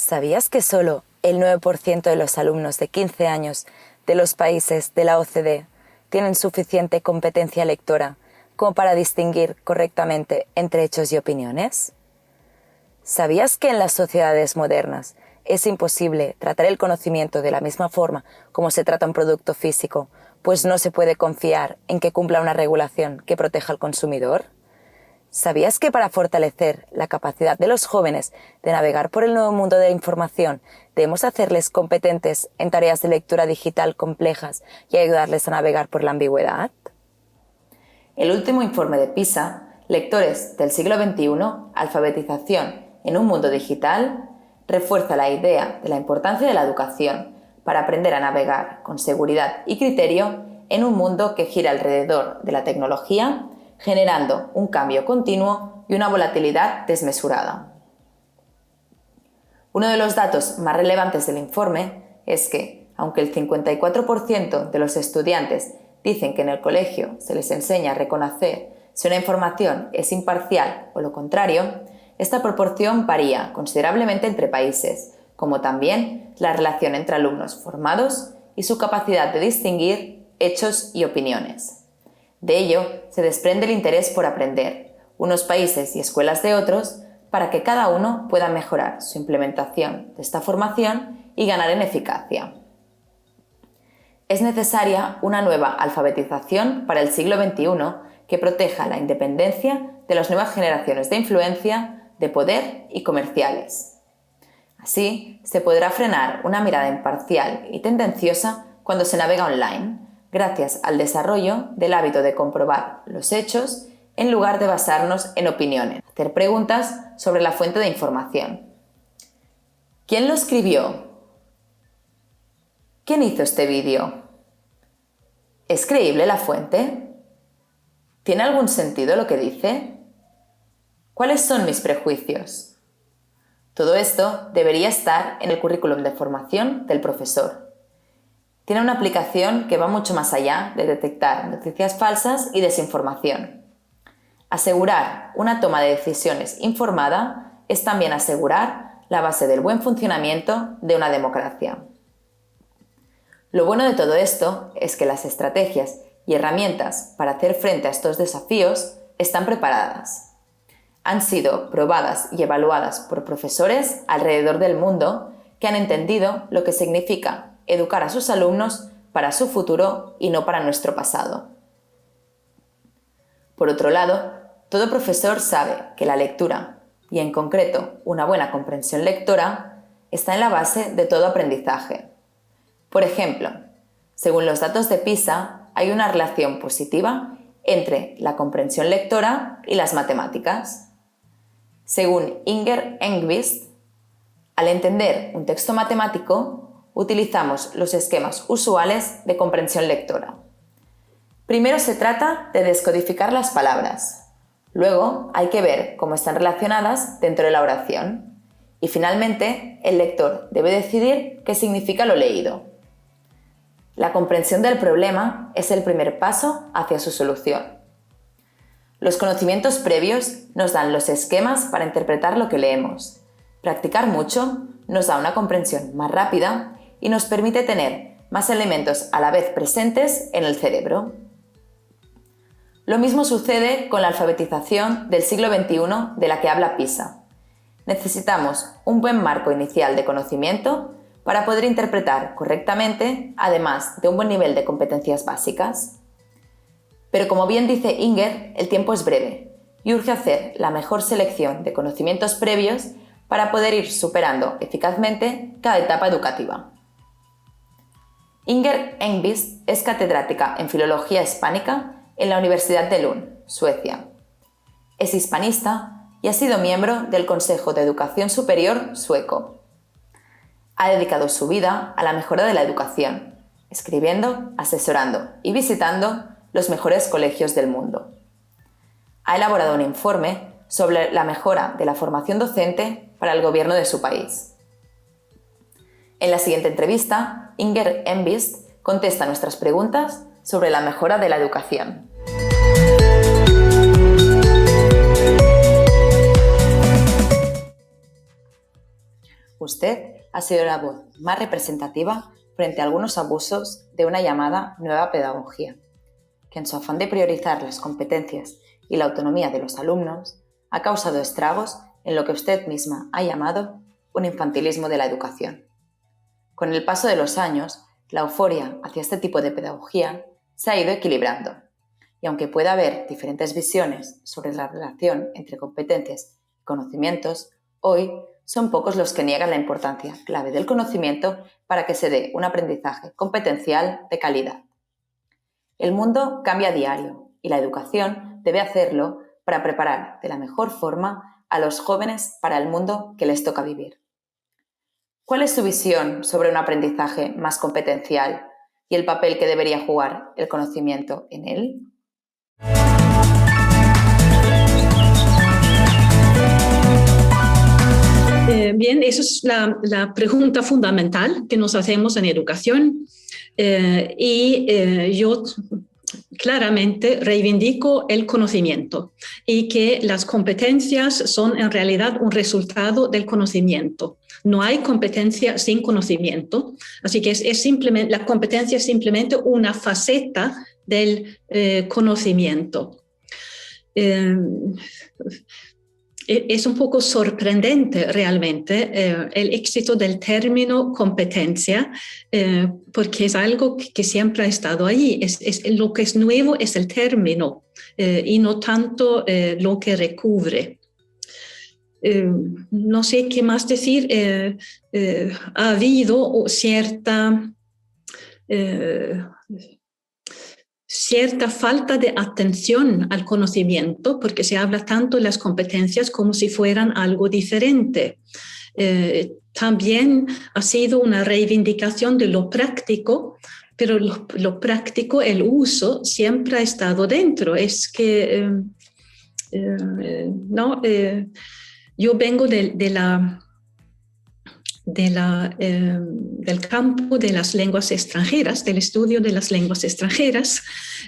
¿Sabías que solo el 9% de los alumnos de 15 años de los países de la OCDE tienen suficiente competencia lectora como para distinguir correctamente entre hechos y opiniones? ¿Sabías que en las sociedades modernas es imposible tratar el conocimiento de la misma forma como se trata un producto físico, pues no se puede confiar en que cumpla una regulación que proteja al consumidor? ¿Sabías que para fortalecer la capacidad de los jóvenes de navegar por el nuevo mundo de la información, debemos hacerles competentes en tareas de lectura digital complejas y ayudarles a navegar por la ambigüedad? El último informe de PISA, Lectores del siglo XXI, alfabetización en un mundo digital, refuerza la idea de la importancia de la educación para aprender a navegar con seguridad y criterio en un mundo que gira alrededor de la tecnología, generando un cambio continuo y una volatilidad desmesurada. Uno de los datos más relevantes del informe es que, aunque el 54% de los estudiantes dicen que en el colegio se les enseña a reconocer si una información es imparcial o lo contrario, esta proporción varía considerablemente entre países, como también la relación entre alumnos formados y su capacidad de distinguir hechos y opiniones. De ello se desprende el interés por aprender, unos países y escuelas de otros, para que cada uno pueda mejorar su implementación de esta formación y ganar en eficacia. Es necesaria una nueva alfabetización para el siglo XXI que proteja la independencia de las nuevas generaciones de influencia, de poder y comerciales. Así, se podrá frenar una mirada imparcial y tendenciosa cuando se navega online, gracias al desarrollo del hábito de comprobar los hechos en lugar de basarnos en opiniones, hacer preguntas sobre la fuente de información. ¿Quién lo escribió? ¿Quién hizo este vídeo? ¿Es creíble la fuente? ¿Tiene algún sentido lo que dice? ¿Cuáles son mis prejuicios? Todo esto debería estar en el currículum de formación del profesor. Tiene una aplicación que va mucho más allá de detectar noticias falsas y desinformación. Asegurar una toma de decisiones informada es también asegurar la base del buen funcionamiento de una democracia. Lo bueno de todo esto es que las estrategias y herramientas para hacer frente a estos desafíos están preparadas. Han sido probadas y evaluadas por profesores alrededor del mundo que han entendido lo que significa educar a sus alumnos para su futuro y no para nuestro pasado. Por otro lado, todo profesor sabe que la lectura, y en concreto una buena comprensión lectora, está en la base de todo aprendizaje. Por ejemplo, según los datos de PISA, hay una relación positiva entre la comprensión lectora y las matemáticas. Según Inger Engqvist, al entender un texto matemático, utilizamos los esquemas usuales de comprensión lectora. Primero se trata de descodificar las palabras. Luego hay que ver cómo están relacionadas dentro de la oración. Y finalmente, el lector debe decidir qué significa lo leído. La comprensión del problema es el primer paso hacia su solución. Los conocimientos previos nos dan los esquemas para interpretar lo que leemos. Practicar mucho nos da una comprensión más rápida y nos permite tener más elementos a la vez presentes en el cerebro. Lo mismo sucede con la alfabetización del siglo XXI de la que habla PISA. Necesitamos un buen marco inicial de conocimiento para poder interpretar correctamente, además de un buen nivel de competencias básicas. Pero como bien dice Inger, el tiempo es breve y urge hacer la mejor selección de conocimientos previos para poder ir superando eficazmente cada etapa educativa. Inger Engqvist es catedrática en Filología Hispánica en la Universidad de Lund, Suecia. Es hispanista y ha sido miembro del Consejo de Educación Superior sueco. Ha dedicado su vida a la mejora de la educación, escribiendo, asesorando y visitando los mejores colegios del mundo. Ha elaborado un informe sobre la mejora de la formación docente para el gobierno de su país. En la siguiente entrevista, Inger Engqvist contesta nuestras preguntas sobre la mejora de la educación. Usted ha sido la voz más representativa frente a algunos abusos de una llamada nueva pedagogía, que en su afán de priorizar las competencias y la autonomía de los alumnos, ha causado estragos en lo que usted misma ha llamado un infantilismo de la educación. Con el paso de los años, la euforia hacia este tipo de pedagogía se ha ido equilibrando, y aunque pueda haber diferentes visiones sobre la relación entre competencias y conocimientos, hoy son pocos los que niegan la importancia clave del conocimiento para que se dé un aprendizaje competencial de calidad. El mundo cambia a diario y la educación debe hacerlo para preparar de la mejor forma a los jóvenes para el mundo que les toca vivir. ¿Cuál es su visión sobre un aprendizaje más competencial y el papel que debería jugar el conocimiento en él? Bien, esa es la pregunta fundamental que nos hacemos en educación yo claramente reivindico el conocimiento y que las competencias son en realidad un resultado del conocimiento. No hay competencia sin conocimiento, así que es simplemente, la competencia es simplemente una faceta del conocimiento. Es un poco sorprendente realmente el éxito del término competencia, porque es algo que siempre ha estado ahí. Lo que es nuevo es el término y no tanto lo que recubre. No sé qué más decir. Ha habido cierta falta de atención al conocimiento, porque se habla tanto de las competencias como si fueran algo diferente. También ha sido una reivindicación de lo práctico, pero lo práctico, el uso, siempre ha estado dentro. Es que yo vengo del campo de las lenguas extranjeras, del estudio de las lenguas extranjeras,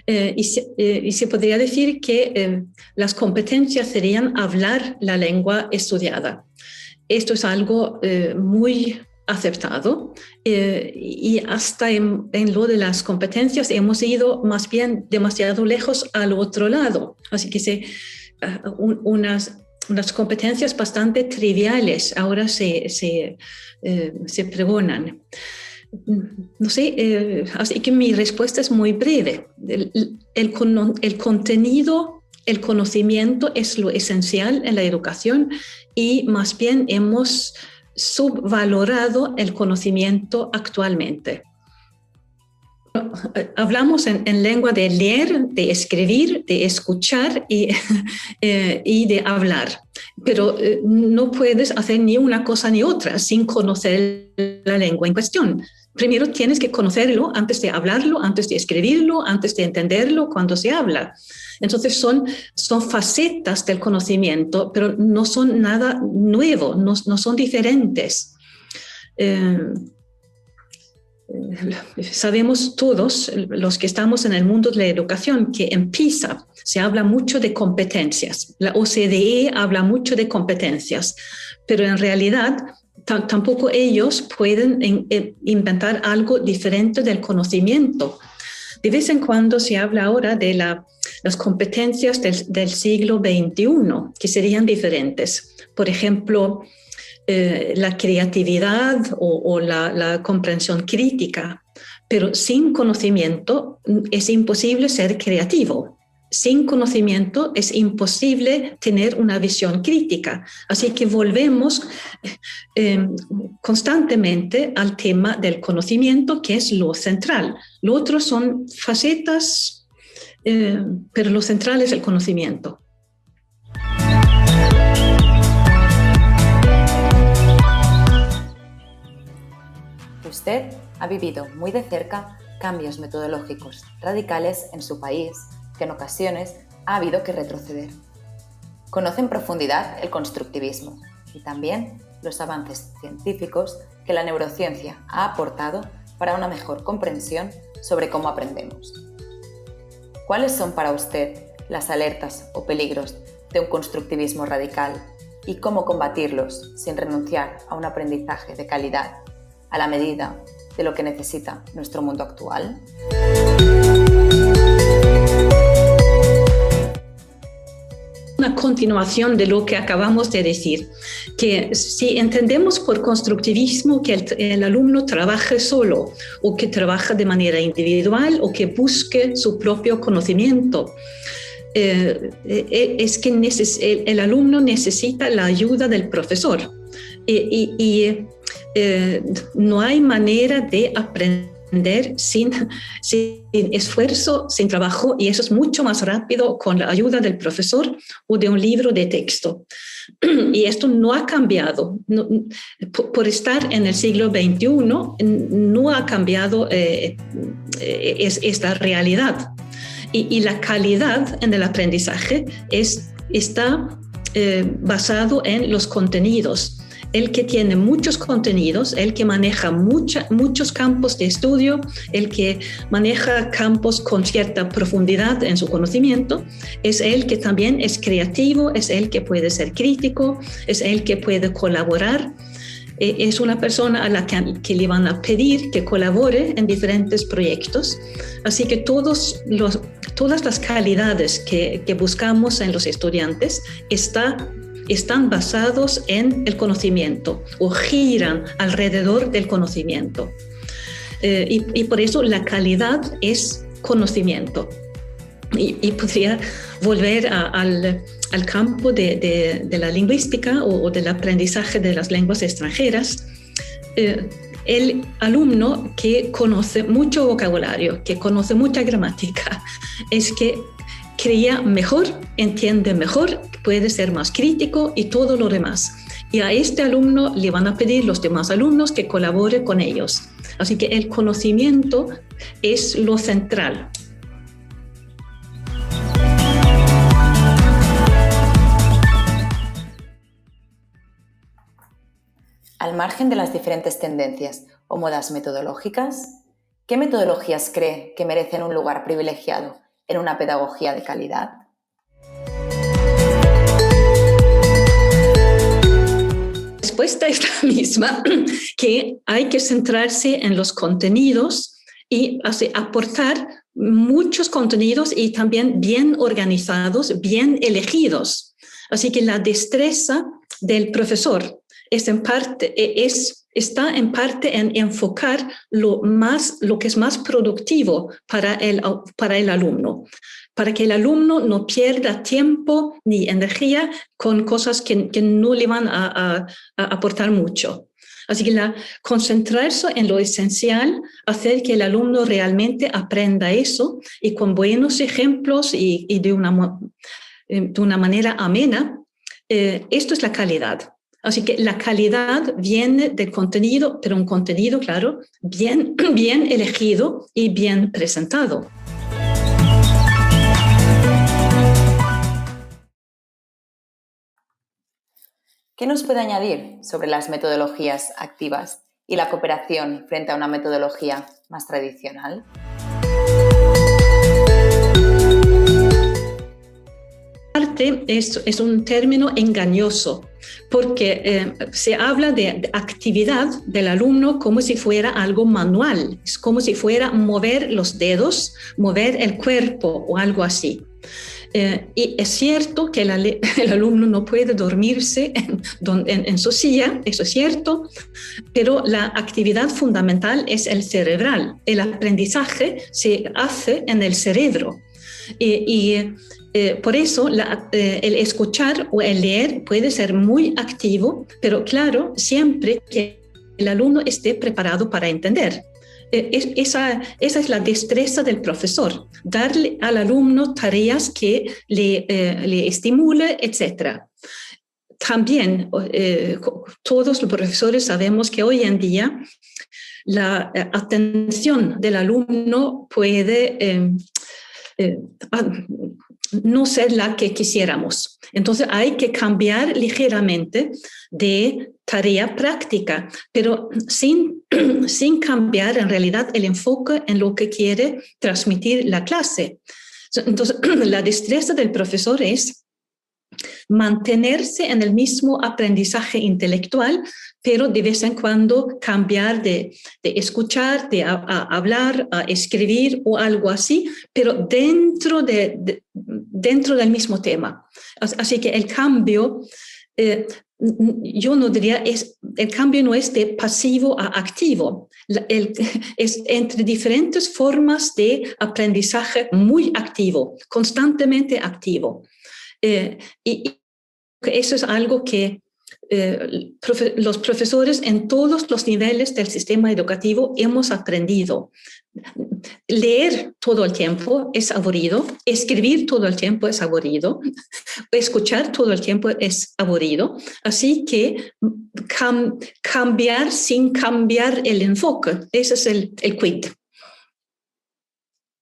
y se podría decir que las competencias serían hablar la lengua estudiada. Esto es algo muy aceptado y hasta en lo de las competencias hemos ido más bien demasiado lejos al otro lado. Así que unas competencias bastante triviales ahora se pregonan. No sé, así que mi respuesta es muy breve. El contenido, el conocimiento es lo esencial en la educación y más bien hemos subvalorado el conocimiento actualmente. Hablamos en lengua de leer, de escribir, de escuchar y de hablar, pero no puedes hacer ni una cosa ni otra sin conocer la lengua en cuestión. Primero tienes que conocerlo antes de hablarlo, antes de escribirlo, antes de entenderlo cuando se habla. Entonces son facetas del conocimiento, pero no son nada nuevo, no son diferentes. Sabemos todos, los que estamos en el mundo de la educación, que en PISA se habla mucho de competencias. La OCDE habla mucho de competencias, pero en realidad tampoco ellos pueden inventar algo diferente del conocimiento. De vez en cuando se habla ahora de las competencias del siglo XXI, que serían diferentes. Por ejemplo, la creatividad o la comprensión crítica, pero sin conocimiento es imposible ser creativo. Sin conocimiento es imposible tener una visión crítica. Así que volvemos constantemente al tema del conocimiento, que es lo central. Lo otro son facetas, pero lo central es el conocimiento. Usted ha vivido muy de cerca cambios metodológicos radicales en su país que en ocasiones ha habido que retroceder. Conoce en profundidad el constructivismo y también los avances científicos que la neurociencia ha aportado para una mejor comprensión sobre cómo aprendemos. ¿Cuáles son para usted las alertas o peligros de un constructivismo radical y cómo combatirlos sin renunciar a un aprendizaje de calidad a la medida de lo que necesita nuestro mundo actual? Una continuación de lo que acabamos de decir, que si entendemos por constructivismo que el alumno trabaje solo o que trabaja de manera individual o que busque su propio conocimiento, es que el alumno necesita la ayuda del profesor y no hay manera de aprender sin esfuerzo, sin trabajo, y eso es mucho más rápido con la ayuda del profesor o de un libro de texto. Y esto no ha cambiado. Por estar en el siglo XXI, no ha cambiado esta realidad. Y la calidad en el aprendizaje está basado en los contenidos. El que tiene muchos contenidos, el que maneja muchos campos de estudio, el que maneja campos con cierta profundidad en su conocimiento, es el que también es creativo, es el que puede ser crítico, es el que puede colaborar. Es una persona a la que le van a pedir que colabore en diferentes proyectos. Así que todas las calidades que buscamos en los estudiantes están basados en el conocimiento o giran alrededor del conocimiento. Y por eso la calidad es conocimiento. Y podría volver al campo de la lingüística o del aprendizaje de las lenguas extranjeras. El alumno que conoce mucho vocabulario, que conoce mucha gramática, es que crea mejor, entiende mejor, puede ser más crítico y todo lo demás. Y a este alumno le van a pedir los demás alumnos que colabore con ellos. Así que el conocimiento es lo central. Al margen de las diferentes tendencias o modas metodológicas, ¿qué metodologías cree que merecen un lugar privilegiado en una pedagogía de calidad? La respuesta es la misma, que hay que centrarse en los contenidos y aportar muchos contenidos y también bien organizados, bien elegidos. Así que la destreza del profesor está en parte en enfocar lo que es más productivo para el alumno, para que el alumno no pierda tiempo ni energía con cosas que no le van a aportar mucho. Así que concentrarse en lo esencial, hacer que el alumno realmente aprenda eso y con buenos ejemplos y de una manera amena, esto es la calidad. Así que la calidad viene del contenido, pero un contenido, claro, bien elegido y bien presentado. ¿Qué nos puede añadir sobre las metodologías activas y la cooperación frente a una metodología más tradicional? Es un término engañoso porque se habla de actividad del alumno como si fuera algo manual, es como si fuera mover los dedos, mover el cuerpo o algo así. Y es cierto que el alumno no puede dormirse en su silla, eso es cierto, pero la actividad fundamental es el cerebral. El aprendizaje se hace en el cerebro. Por eso el escuchar o el leer puede ser muy activo, pero claro, siempre que el alumno esté preparado para entender. Esa es la destreza del profesor, darle al alumno tareas que le estimule, etc. También todos los profesores sabemos que hoy en día la atención del alumno puede no ser la que quisiéramos. Entonces hay que cambiar ligeramente de tarea práctica, pero sin cambiar en realidad el enfoque en lo que quiere transmitir la clase. Entonces la destreza del profesor es mantenerse en el mismo aprendizaje intelectual, pero de vez en cuando cambiar de escuchar, de hablar, a escribir o algo así, pero dentro del mismo tema. Así que el cambio, yo no diría, el cambio no es de pasivo a activo, es entre diferentes formas de aprendizaje muy activo, constantemente activo. Y eso es algo que los profesores en todos los niveles del sistema educativo hemos aprendido. Leer todo el tiempo es aburrido, escribir todo el tiempo es aburrido, escuchar todo el tiempo es aburrido, así que cambiar sin cambiar el enfoque, ese es el quid.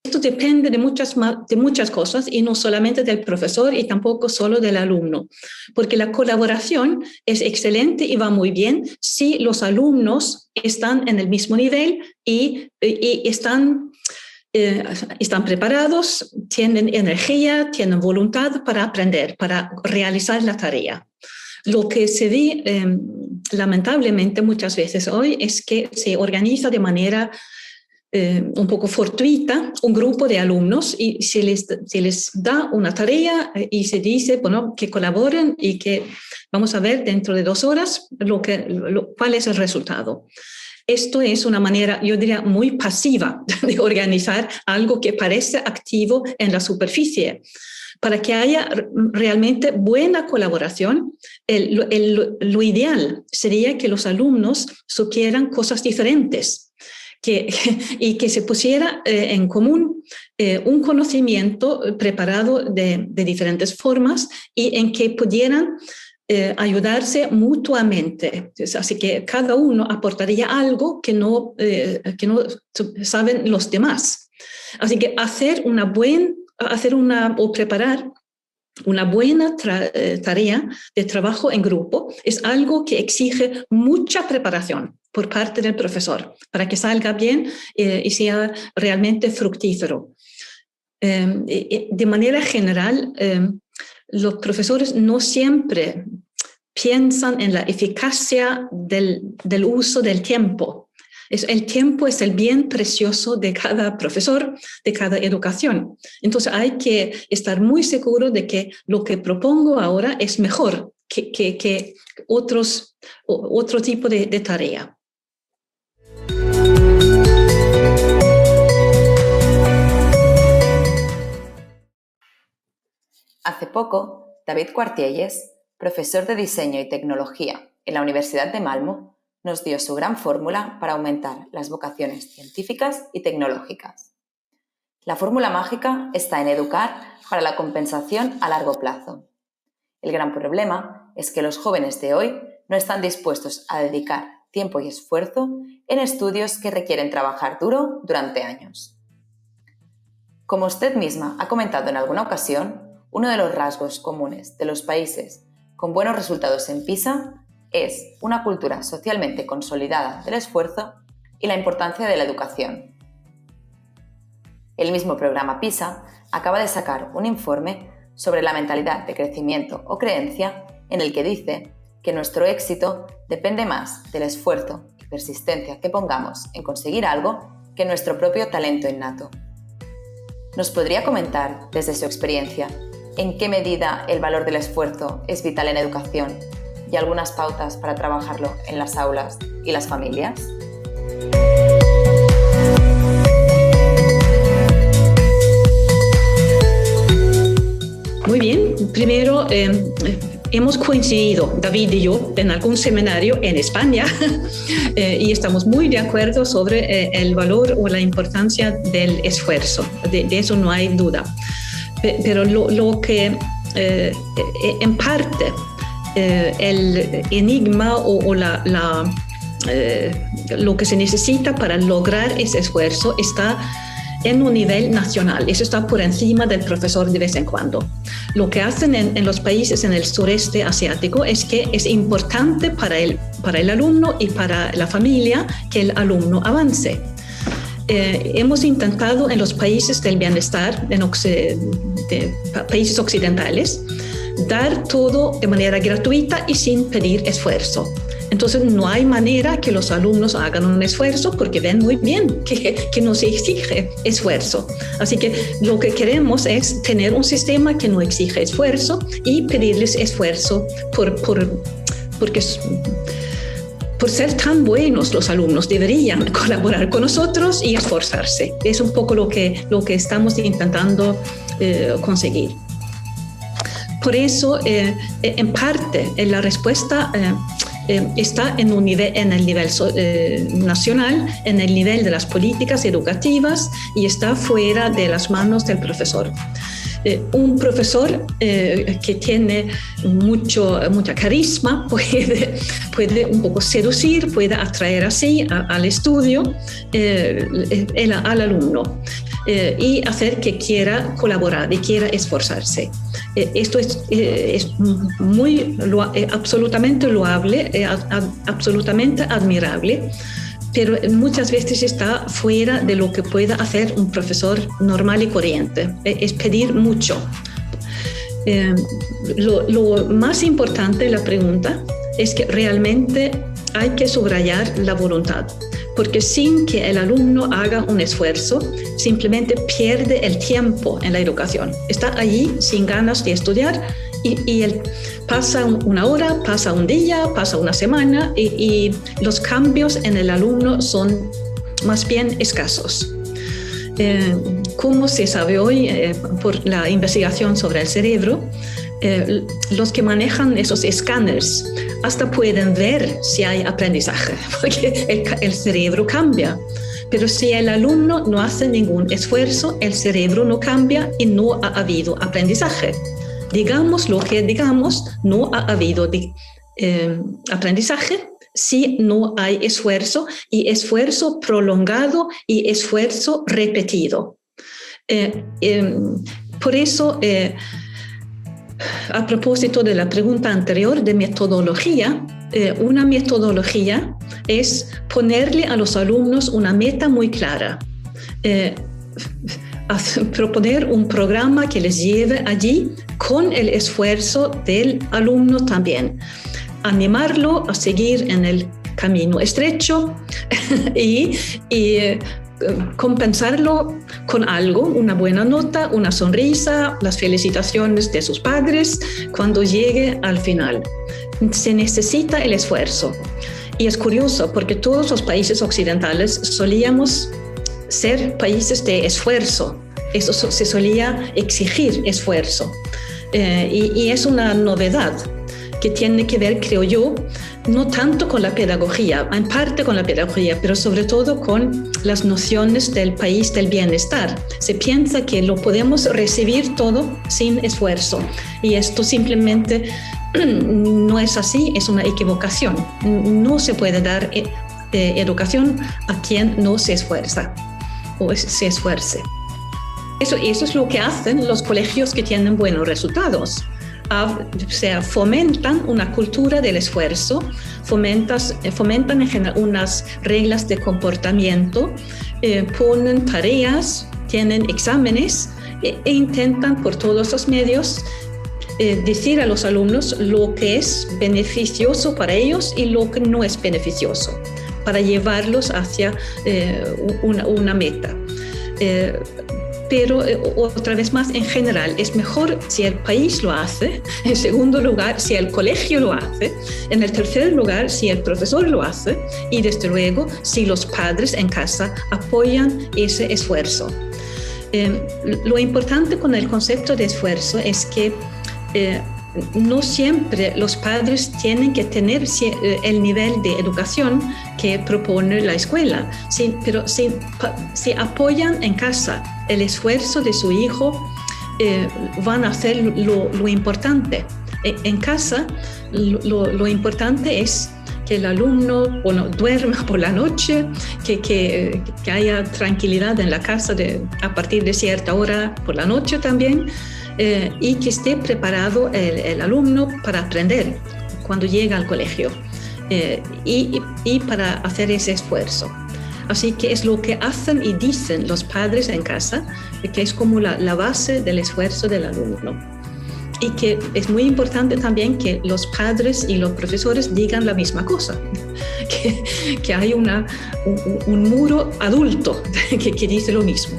Esto depende de muchas cosas y no solamente del profesor y tampoco solo del alumno, porque la colaboración es excelente y va muy bien si los alumnos están en el mismo nivel y están preparados, tienen energía, tienen voluntad para aprender, para realizar la tarea. Lo que se ve lamentablemente muchas veces hoy es que se organiza de manera un poco fortuita un grupo de alumnos y se les da una tarea y se dice, bueno, que colaboren y que vamos a ver dentro de 2 horas cuál es el resultado. Esto es una manera, yo diría, muy pasiva de organizar algo que parece activo en la superficie. Para que haya realmente buena colaboración, lo ideal sería que los alumnos supieran cosas diferentes. Y que se pusiera en común un conocimiento preparado de diferentes formas y en que pudieran ayudarse mutuamente. Así que cada uno aportaría algo que no saben los demás. Así que preparar una buena tarea de trabajo en grupo es algo que exige mucha preparación por parte del profesor para que salga bien y sea realmente fructífero. De manera general, los profesores no siempre piensan en la eficacia del uso del tiempo. El tiempo es el bien precioso de cada profesor, de cada educación. Entonces hay que estar muy seguro de que lo que propongo ahora es mejor que otro tipo de tarea. Hace poco, David Cuartielles, profesor de Diseño y Tecnología en la Universidad de Malmö, nos dio su gran fórmula para aumentar las vocaciones científicas y tecnológicas. La fórmula mágica está en educar para la compensación a largo plazo. El gran problema es que los jóvenes de hoy no están dispuestos a dedicar tiempo y esfuerzo en estudios que requieren trabajar duro durante años. Como usted misma ha comentado en alguna ocasión, uno de los rasgos comunes de los países con buenos resultados en PISA es una cultura socialmente consolidada del esfuerzo y la importancia de la educación. El mismo programa PISA acaba de sacar un informe sobre la mentalidad de crecimiento o creencia en el que dice que nuestro éxito depende más del esfuerzo y persistencia que pongamos en conseguir algo que nuestro propio talento innato. ¿Nos podría comentar, desde su experiencia, en qué medida el valor del esfuerzo es vital en educación y algunas pautas para trabajarlo en las aulas y las familias? Muy bien. Primero, hemos coincidido, David y yo, en algún seminario en España y estamos muy de acuerdo sobre el valor o la importancia del esfuerzo. De eso no hay duda. Pero lo que en parte el enigma o lo que se necesita para lograr ese esfuerzo está en un nivel nacional. Eso está por encima del profesor de vez en cuando. Lo que hacen en los países en el sureste asiático es que es importante para el alumno y para la familia que el alumno avance. Hemos intentado en los países del bienestar, países occidentales, dar todo de manera gratuita y sin pedir esfuerzo. Entonces no hay manera que los alumnos hagan un esfuerzo porque ven muy bien que no se exige esfuerzo. Así que lo que queremos es tener un sistema que no exige esfuerzo y pedirles esfuerzo porque por ser tan buenos los alumnos deberían colaborar con nosotros y esforzarse. Es un poco lo que estamos intentando conseguir. Por eso, en parte, la respuesta está en el nivel nacional, en el nivel de las políticas educativas y está fuera de las manos del profesor. Un profesor que tiene mucha carisma puede un poco seducir, puede atraer así al estudio al alumno y hacer que quiera colaborar y quiera esforzarse. Esto es absolutamente loable, absolutamente admirable, pero muchas veces está fuera de lo que pueda hacer un profesor normal y corriente. Es pedir mucho. Lo más importante de la pregunta es que realmente hay que subrayar la voluntad, porque sin que el alumno haga un esfuerzo, simplemente pierde el tiempo en la educación. Está allí sin ganas de estudiar y él pasa una hora, pasa un día, pasa una semana y los cambios en el alumno son más bien escasos. Como se sabe hoy por la investigación sobre el cerebro, los que manejan esos escáneres hasta pueden ver si hay aprendizaje, porque el cerebro cambia. Pero si el alumno no hace ningún esfuerzo, el cerebro no cambia y no ha habido aprendizaje. Digamos lo que digamos, no ha habido aprendizaje si no hay esfuerzo, y esfuerzo prolongado y esfuerzo repetido. Por eso, a propósito de la pregunta anterior de metodología, una metodología es ponerle a los alumnos una meta muy clara. Proponer un programa que les lleve allí con el esfuerzo del alumno también. Animarlo a seguir en el camino estrecho y compensarlo con algo, una buena nota, una sonrisa, las felicitaciones de sus padres cuando llegue al final. Se necesita el esfuerzo. Y es curioso porque todos los países occidentales solíamos ser países de esfuerzo. Eso se solía exigir esfuerzo. Y es una novedad que tiene que ver, creo yo, no tanto con la pedagogía, en parte con la pedagogía, pero sobre todo con las nociones del país del bienestar. Se piensa que lo podemos recibir todo sin esfuerzo, y esto simplemente no es así, es una equivocación. No se puede dar educación a quien no se esfuerza o se esfuerce. Eso es lo que hacen los colegios que tienen buenos resultados. O sea, fomentan una cultura del esfuerzo, fomentan en general unas reglas de comportamiento, ponen tareas, tienen exámenes e intentan por todos los medios decir a los alumnos lo que es beneficioso para ellos y lo que no es beneficioso, para llevarlos hacia una meta. Pero otra vez más, en general, es mejor si el país lo hace, en segundo lugar, si el colegio lo hace, en el tercer lugar, si el profesor lo hace, y desde luego, si los padres en casa apoyan ese esfuerzo. Lo importante con el concepto de esfuerzo es que no siempre los padres tienen que tener el nivel de educación que propone la escuela, pero si apoyan en casa el esfuerzo de su hijo, van a hacer lo importante. En casa, lo importante es que el alumno duerma por la noche, que haya tranquilidad en la casa a partir de cierta hora por la noche también, y que esté preparado el alumno para aprender cuando llega al colegio y para hacer ese esfuerzo. Así que es lo que hacen y dicen los padres en casa, que es como la base del esfuerzo del alumno. y que es muy importante también que los padres y los profesores digan la misma cosa, que hay un muro adulto que dice lo mismo.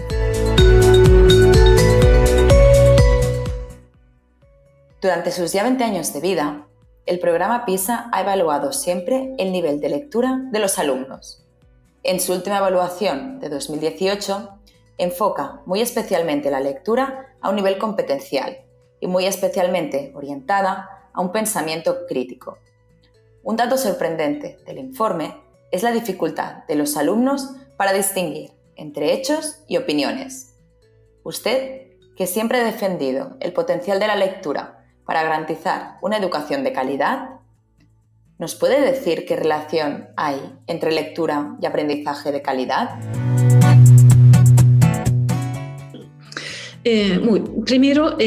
Durante sus ya 20 años de vida, el programa PISA ha evaluado siempre el nivel de lectura de los alumnos. En su última evaluación de 2018, enfoca muy especialmente la lectura a un nivel competencial y muy especialmente orientada a un pensamiento crítico. Un dato sorprendente del informe es la dificultad de los alumnos para distinguir entre hechos y opiniones. Usted, que siempre ha defendido el potencial de la lectura para garantizar una educación de calidad, ¿nos puede decir qué relación hay entre lectura y aprendizaje de calidad? Primero,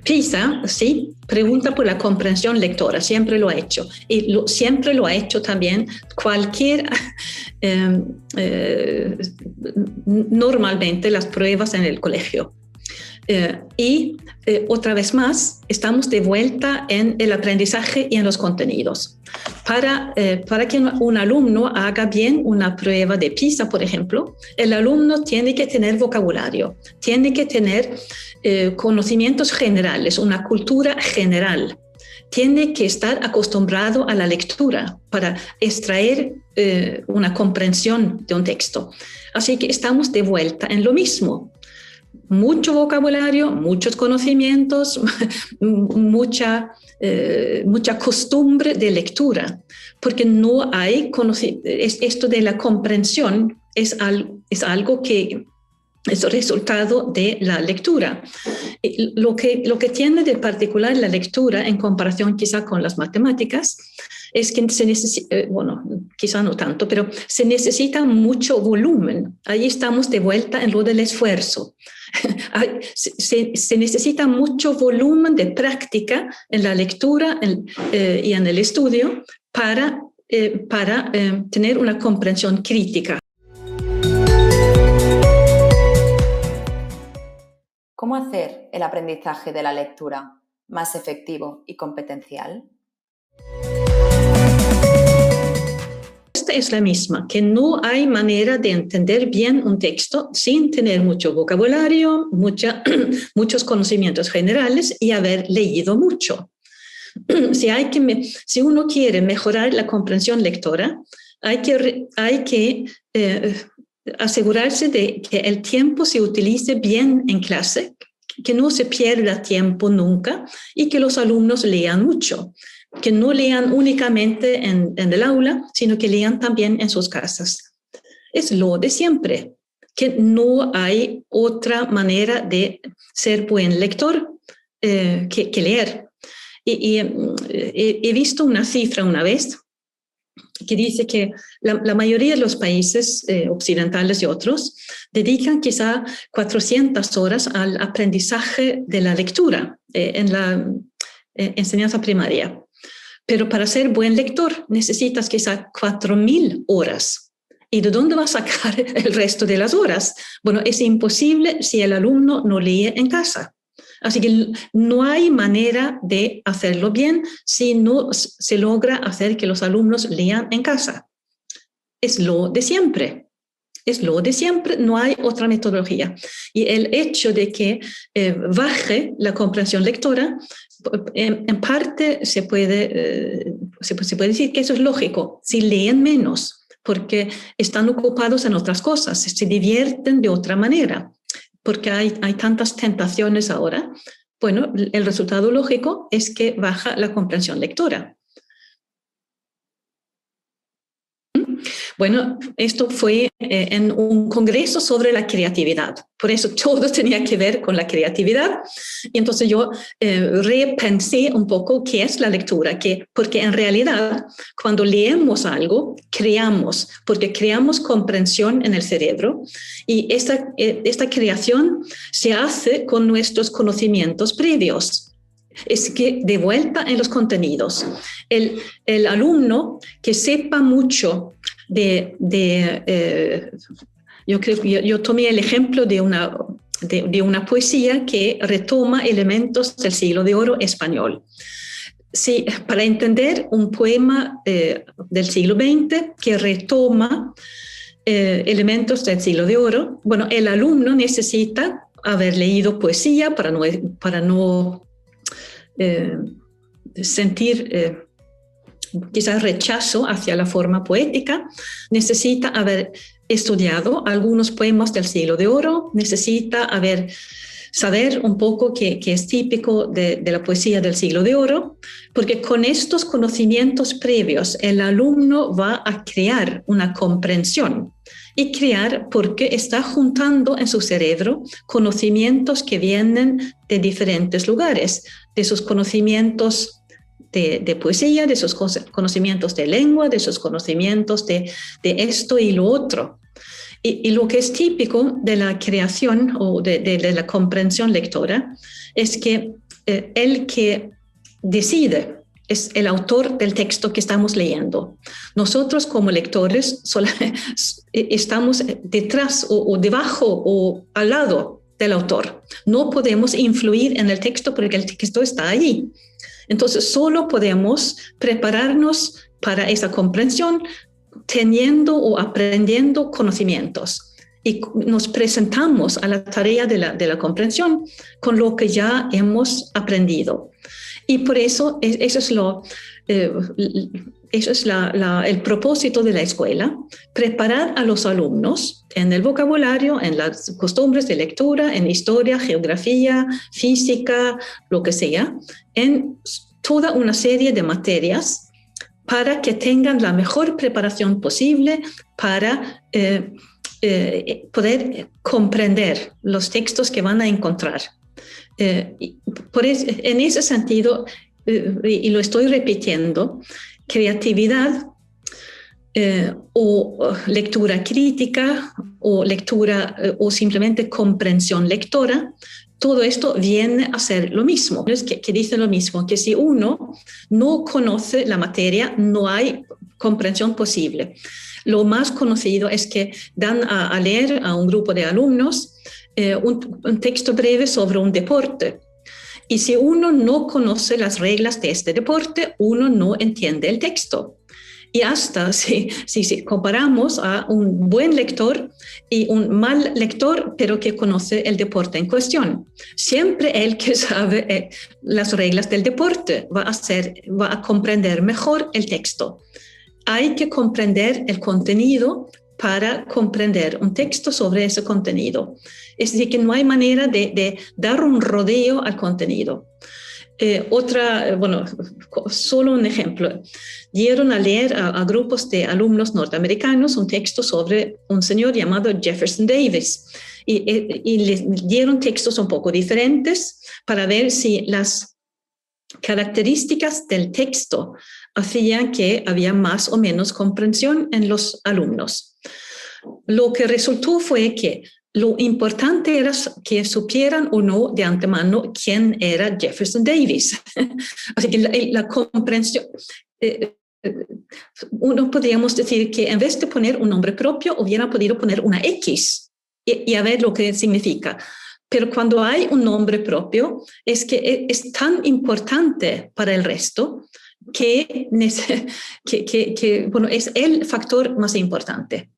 PISA, sí, pregunta por la comprensión lectora, siempre lo ha hecho. Y siempre lo ha hecho también normalmente las pruebas en el colegio. Otra vez más, estamos de vuelta en el aprendizaje y en los contenidos. Para que un alumno haga bien una prueba de PISA, por ejemplo, el alumno tiene que tener vocabulario, tiene que tener conocimientos generales, una cultura general. Tiene que estar acostumbrado a la lectura para extraer una comprensión de un texto. Así que estamos de vuelta en lo mismo. Mucho vocabulario, muchos conocimientos, mucha costumbre de lectura, porque no hay esto de la comprensión es algo que es el resultado de la lectura. Lo que tiene de particular la lectura en comparación quizá con las matemáticas es que se necesita, quizá no tanto, pero se necesita mucho volumen. Ahí estamos de vuelta en lo del esfuerzo. Se necesita mucho volumen de práctica en la lectura y en el estudio para tener una comprensión crítica. ¿Cómo hacer el aprendizaje de la lectura más efectivo y competencial? Esta es la misma, que no hay manera de entender bien un texto sin tener mucho vocabulario, muchos conocimientos generales y haber leído mucho. Si uno quiere mejorar la comprensión lectora, hay que asegurarse de que el tiempo se utilice bien en clase, que no se pierda tiempo nunca y que los alumnos lean mucho, que no lean únicamente en el aula, sino que lean también en sus casas. Es lo de siempre, que no hay otra manera de ser buen lector que leer. He visto una cifra una vez que dice que la mayoría de los países occidentales y otros dedican quizá 400 horas al aprendizaje de la lectura en la enseñanza primaria. Pero para ser buen lector necesitas quizá 4.000 horas. ¿Y de dónde va a sacar el resto de las horas? Bueno, es imposible si el alumno no lee en casa. Así que no hay manera de hacerlo bien si no se logra hacer que los alumnos lean en casa. Es lo de siempre. Es lo de siempre, no hay otra metodología. Y el hecho de que baje la comprensión lectora, en parte se puede decir que eso es lógico, si leen menos, porque están ocupados en otras cosas, se divierten de otra manera. Porque hay tantas tentaciones ahora, bueno, el resultado lógico es que baja la comprensión lectora. Bueno, esto fue en un congreso sobre la creatividad. Por eso todo tenía que ver con la creatividad. Y entonces yo repensé un poco qué es la lectura, porque en realidad cuando leemos algo, creamos, porque creamos comprensión en el cerebro. Y esta creación se hace con nuestros conocimientos previos. Es que de vuelta en los contenidos, el alumno que sepa mucho yo creo que yo tomé el ejemplo de de una poesía que retoma elementos del siglo de oro español. Sí, para entender un poema del siglo XX que retoma elementos del siglo de oro, bueno, el alumno necesita haber leído poesía para no sentir quizás rechazo hacia la forma poética, necesita haber estudiado algunos poemas del siglo de oro, necesita saber un poco qué es típico de la poesía del siglo de oro, porque con estos conocimientos previos el alumno va a crear una comprensión y crear porque está juntando en su cerebro conocimientos que vienen de diferentes lugares, de sus conocimientos de poesía, de sus conocimientos de lengua, de sus conocimientos de esto y lo otro. Y lo que es típico de la creación o de la comprensión lectora es que el que decide es el autor del texto que estamos leyendo. Nosotros como lectores estamos detrás o debajo o al lado del autor. No podemos influir en el texto porque el texto está allí. Entonces solo podemos prepararnos para esa comprensión teniendo o aprendiendo conocimientos y nos presentamos a la tarea de la comprensión con lo que ya hemos aprendido. Y por eso eso es el propósito de la escuela, preparar a los alumnos en el vocabulario, en las costumbres de lectura, en historia, geografía, física, lo que sea, en toda una serie de materias para que tengan la mejor preparación posible para poder comprender los textos que van a encontrar. En ese sentido, y lo estoy repitiendo, creatividad o lectura crítica o lectura o simplemente comprensión lectora, todo esto viene a ser lo mismo, que dice lo mismo, que si uno no conoce la materia, no hay comprensión posible. Lo más conocido es que dan a leer a un grupo de alumnos un texto breve sobre un deporte. Y si uno no conoce las reglas de este deporte, uno no entiende el texto. Y hasta si comparamos a un buen lector y un mal lector, pero que conoce el deporte en cuestión, siempre el que sabe las reglas del deporte va a comprender mejor el texto. Hay que comprender el contenido para comprender un texto sobre ese contenido. Es decir, que no hay manera de dar un rodeo al contenido. Solo un ejemplo. Dieron a leer a grupos de alumnos norteamericanos un texto sobre un señor llamado Jefferson Davis y les dieron textos un poco diferentes para ver si las características del texto hacían que había más o menos comprensión en los alumnos. Lo que resultó fue que lo importante era que supieran o no de antemano quién era Jefferson Davis. Así que la comprensión, uno podríamos decir que en vez de poner un nombre propio, hubiera podido poner una X y a ver lo que significa. Pero cuando hay un nombre propio, es que es tan importante para el resto que es el factor más importante.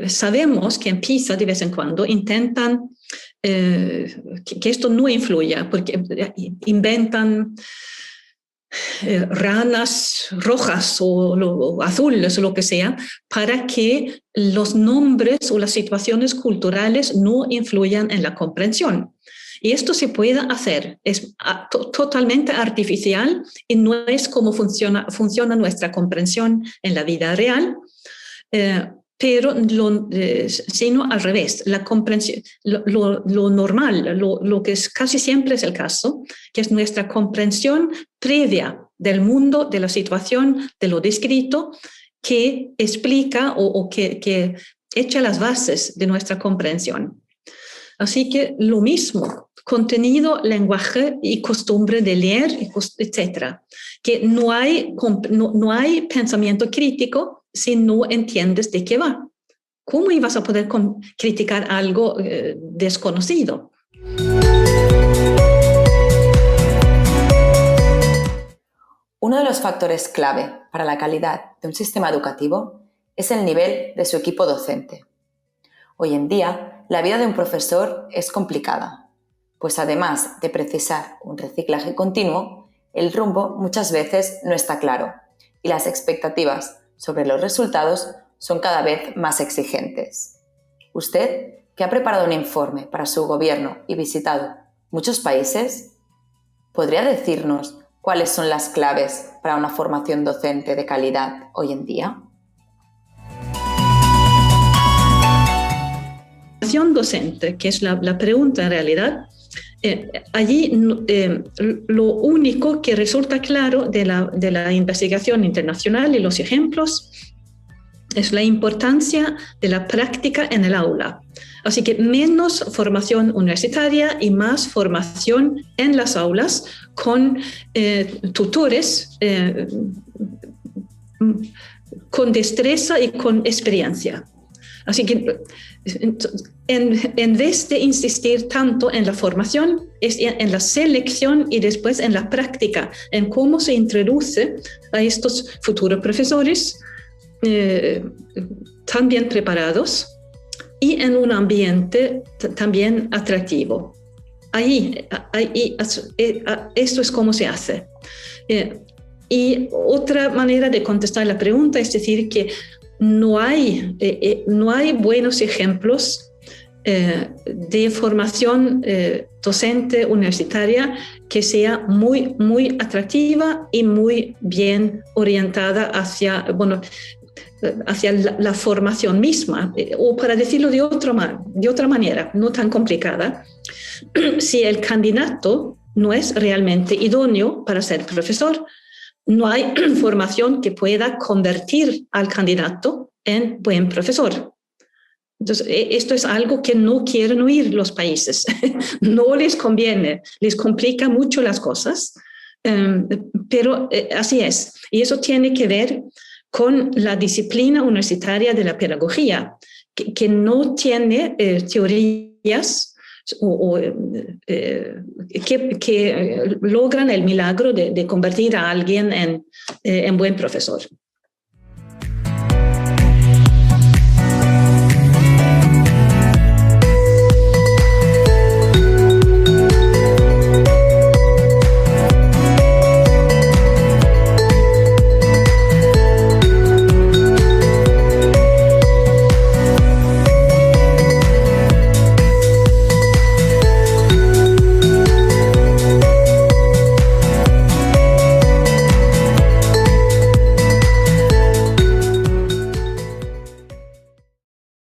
Sabemos que en PISA de vez en cuando intentan que esto no influya, porque inventan ranas rojas o azules o lo que sea, para que los nombres o las situaciones culturales no influyan en la comprensión. Y esto se puede hacer, es totalmente artificial y no es como funciona nuestra comprensión en la vida real. Pero sino al revés, la comprensión, lo normal, lo que casi siempre es el caso, que es nuestra comprensión previa del mundo, de la situación, de lo descrito, que explica o que echa las bases de nuestra comprensión. Así que lo mismo, contenido, lenguaje y costumbre de leer, etc. Que no hay pensamiento crítico si no entiendes de qué va. ¿Cómo ibas a poder criticar algo desconocido? Uno de los factores clave para la calidad de un sistema educativo es el nivel de su equipo docente. Hoy en día, la vida de un profesor es complicada, pues además de precisar un reciclaje continuo, el rumbo muchas veces no está claro y las expectativas sobre los resultados son cada vez más exigentes. Usted, que ha preparado un informe para su gobierno y visitado muchos países, ¿podría decirnos cuáles son las claves para una formación docente de calidad hoy en día? Formación docente, que es la pregunta en realidad, allí lo único que resulta claro de la investigación internacional y los ejemplos es la importancia de la práctica en el aula. Así que menos formación universitaria y más formación en las aulas con tutores con destreza y con experiencia. Así que en vez de insistir tanto en la formación, es en la selección y después en la práctica, en cómo se introduce a estos futuros profesores tan bien preparados y en un ambiente también atractivo. Esto es cómo se hace. Y otra manera de contestar la pregunta es decir que no hay buenos ejemplos de formación docente universitaria que sea muy, muy atractiva y muy bien orientada hacia la formación misma, o para decirlo de otra manera, no tan complicada, si el candidato no es realmente idóneo para ser profesor, no hay formación que pueda convertir al candidato en buen profesor. Entonces, esto es algo que no quieren oír los países. No les conviene, les complica mucho las cosas, pero así es. Y eso tiene que ver con la disciplina universitaria de la pedagogía, que no tiene teorías que logran el milagro de convertir a alguien en buen profesor.